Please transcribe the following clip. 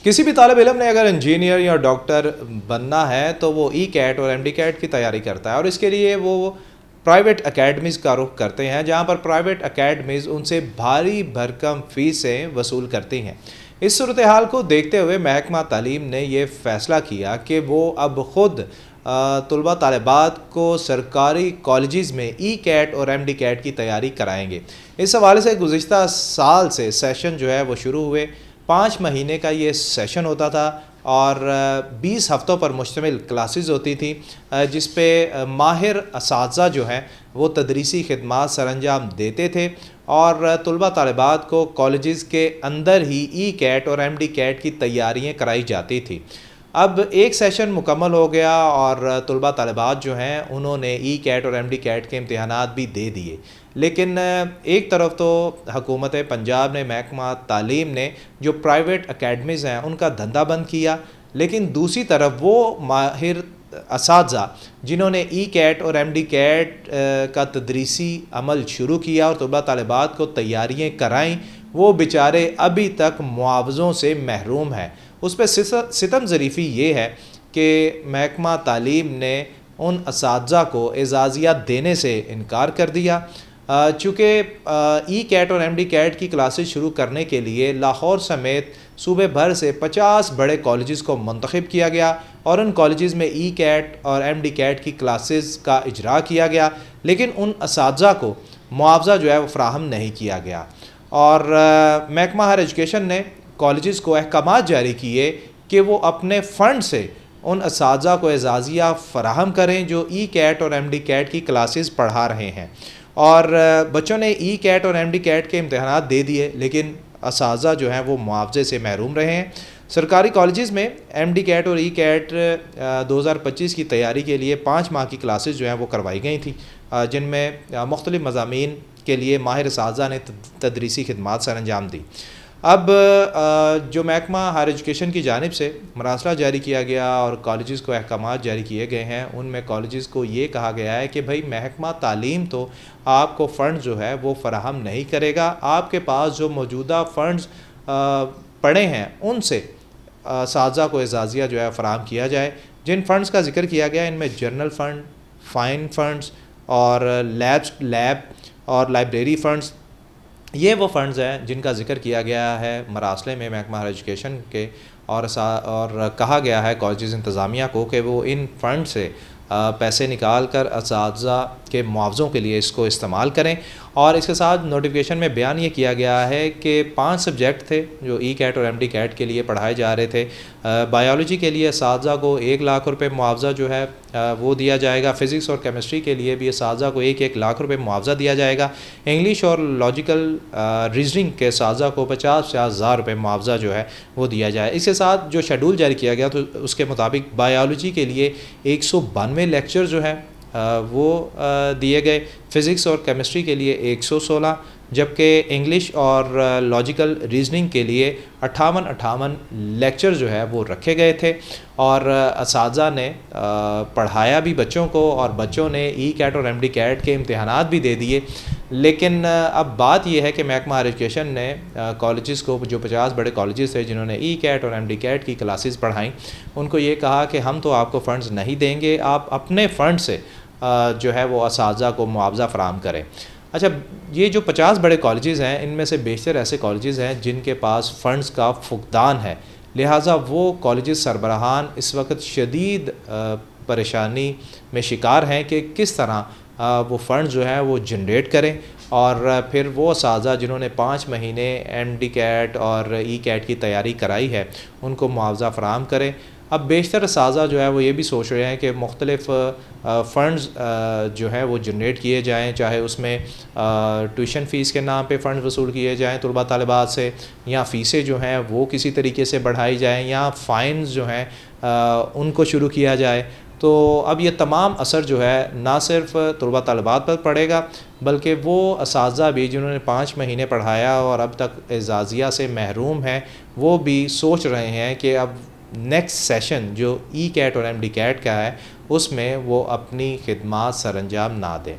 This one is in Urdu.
کسی بھی طالب علم نے اگر انجینئر یا ڈاکٹر بننا ہے تو وہ ای کیٹ اور ایم ڈی کیٹ کی تیاری کرتا ہے، اور اس کے لیے وہ پرائیویٹ اکیڈمیز کا رخ کرتے ہیں، جہاں پر پرائیویٹ اکیڈمیز ان سے بھاری بھرکم فیسیں وصول کرتی ہیں۔ اس صورتحال کو دیکھتے ہوئے محکمہ تعلیم نے یہ فیصلہ کیا کہ وہ اب خود طلباء طالبات کو سرکاری کالجز میں ای کیٹ اور ایم ڈی کیٹ کی تیاری کرائیں گے۔ اس حوالے سے گزشتہ سال سے سیشن جو ہے وہ شروع ہوئے۔ 5 مہینے کا یہ سیشن ہوتا تھا اور 20 ہفتوں پر مشتمل کلاسز ہوتی تھیں، جس پہ ماہر اساتذہ جو ہیں وہ تدریسی خدمات سر انجام دیتے تھے، اور طلباء طالبات کو کالجز کے اندر ہی ای کیٹ اور ایم ڈی کیٹ کی تیاریاں کرائی جاتی تھی۔ اب ایک سیشن مکمل ہو گیا اور طلباء طالبات جو ہیں انہوں نے ای کیٹ اور ایم ڈی کیٹ کے امتحانات بھی دے دیے، لیکن ایک طرف تو حکومت پنجاب نے، محکمہ تعلیم نے جو پرائیویٹ اکیڈمیز ہیں ان کا دھندا بند کیا، لیکن دوسری طرف وہ ماہر اساتذہ جنہوں نے ای کیٹ اور ایم ڈی کیٹ کا تدریسی عمل شروع کیا اور طلباء طالبات کو تیاریاں کرائیں، وہ بیچارے ابھی تک معاوضوں سے محروم ہیں۔ اس پہ ستم ظریفی یہ ہے کہ محکمہ تعلیم نے ان اساتذہ کو اعزازیات دینے سے انکار کر دیا۔ چونکہ ای کیٹ اور ایم ڈی کیٹ کی کلاسز شروع کرنے کے لیے لاہور سمیت صوبے بھر سے 50 بڑے کالجز کو منتخب کیا گیا، اور ان کالجز میں ای کیٹ اور ایم ڈی کیٹ کی کلاسز کا اجرا کیا گیا، لیکن ان اساتذہ کو معاوضہ جو ہے وہ فراہم نہیں کیا گیا، اور محکمہ ہائر ایجوکیشن نے کالجز کو احکامات جاری کیے کہ وہ اپنے فنڈ سے ان اساتذہ کو اعزازیہ فراہم کریں جو ای کیٹ اور ایم ڈی کیٹ کی کلاسز پڑھا رہے ہیں، اور بچوں نے ای کیٹ اور ایم ڈی کیٹ کے امتحانات دے دیے، لیکن اساتذہ جو ہیں وہ معاوضے سے محروم رہے ہیں۔ سرکاری کالجز میں ایم ڈی کیٹ اور ای کیٹ 2025 کی تیاری کے لیے 5 ماہ کی کلاسز جو ہیں وہ کروائی گئی تھیں، جن میں مختلف مضامین کے لیے ماہر اساتذہ نے تدریسی خدمات سر انجام دی۔ اب جو محکمہ ہائر ایجوکیشن کی جانب سے مراسلہ جاری کیا گیا اور کالجز کو احکامات جاری کیے گئے ہیں، ان میں کالجز کو یہ کہا گیا ہے کہ بھائی محکمہ تعلیم تو آپ کو فنڈ جو ہے وہ فراہم نہیں کرے گا، آپ کے پاس جو موجودہ فنڈز پڑے ہیں ان سے اساتذہ کو اعزازیہ جو ہے فراہم کیا جائے۔ جن فنڈز کا ذکر کیا گیا ان میں جرنل فنڈ، فائن فنڈز اور لیب اور لائبریری فنڈز، یہ وہ فنڈز ہیں جن کا ذکر کیا گیا ہے مراسلے میں محکمہ ہائر ایجوکیشن کے، اور کہا گیا ہے کالجز انتظامیہ کو کہ وہ ان فنڈ سے پیسے نکال کر اساتذہ کے معاوضوں کے لیے اس کو استعمال کریں۔ اور اس کے ساتھ نوٹیفیکیشن میں بیان یہ کیا گیا ہے کہ 5 سبجیکٹ تھے جو ای کیٹ اور ایم ڈی کیٹ کے لیے پڑھائے جا رہے تھے۔ بایولوجی کے لیے اساتذہ کو 1 لاکھ روپے معاوضہ جو ہے وہ دیا جائے گا، فزکس اور کیمسٹری کے لیے بھی اساتذہ کو 1 لاکھ روپے معاوضہ دیا جائے گا، انگلش اور لاجیکل ریزننگ کے اساتذہ کو 50,000 روپے معاوضہ جو ہے وہ دیا جائے۔ اس کے ساتھ جو شیڈول جاری کیا گیا تو اس کے مطابق بایولوجی کے لیے 192 لیکچر جو ہے وہ دیے گئے، فزکس اور کیمسٹری کے لیے 116، جبکہ انگلش اور لاجیکل ریزننگ کے لیے 58 لیکچر جو ہے وہ رکھے گئے تھے، اور اساتذہ نے پڑھایا بھی بچوں کو، اور بچوں نے ای کیٹ اور ایم ڈی کیٹ کے امتحانات بھی دے دیے۔ لیکن اب بات یہ ہے کہ محکمہ ہائر ایجوکیشن نے کالجز کو، جو 50 بڑے کالجز تھے جنہوں نے ای کیٹ اور ایم ڈی کیٹ کی کلاسز پڑھائیں، ان کو یہ کہا کہ ہم تو آپ کو فنڈز نہیں دیں گے، آپ اپنے فنڈ سے جو ہے وہ اساتذہ کو معاوضہ فراہم کریں۔ اچھا، یہ جو 50 بڑے کالجز ہیں ان میں سے بیشتر ایسے کالجز ہیں جن کے پاس فنڈز کا فقدان ہے، لہٰذا وہ کالجز سربراہان اس وقت شدید پریشانی میں شکار ہیں کہ کس طرح وہ فنڈ جو ہیں وہ جنریٹ کریں، اور پھر وہ اساتذہ جنہوں نے 5 مہینے ایم ڈی کیٹ اور ای کیٹ کی تیاری کرائی ہے ان کو معاوضہ فراہم کریں۔ اب بیشتر اساتذہ جو ہے وہ یہ بھی سوچ رہے ہیں کہ مختلف فنڈز جو ہیں وہ جنریٹ کیے جائیں، چاہے اس میں ٹیوشن فیس کے نام پہ فنڈز وصول کیے جائیں طلباء طالبات سے، یا فیسیں جو ہیں وہ کسی طریقے سے بڑھائی جائیں، یا فائنز جو ہیں ان کو شروع کیا جائے۔ تو اب یہ تمام اثر جو ہے نہ صرف طلباء طالبات پر پڑے گا، بلکہ وہ اساتذہ بھی جنہوں نے 5 مہینے پڑھایا اور اب تک اعزازیہ سے محروم ہیں، وہ بھی سوچ رہے ہیں کہ اب نیکسٹ سیشن جو ای کیٹ اور ایم ڈی کیٹ کا ہے اس میں وہ اپنی خدمات سر انجام نہ دیں۔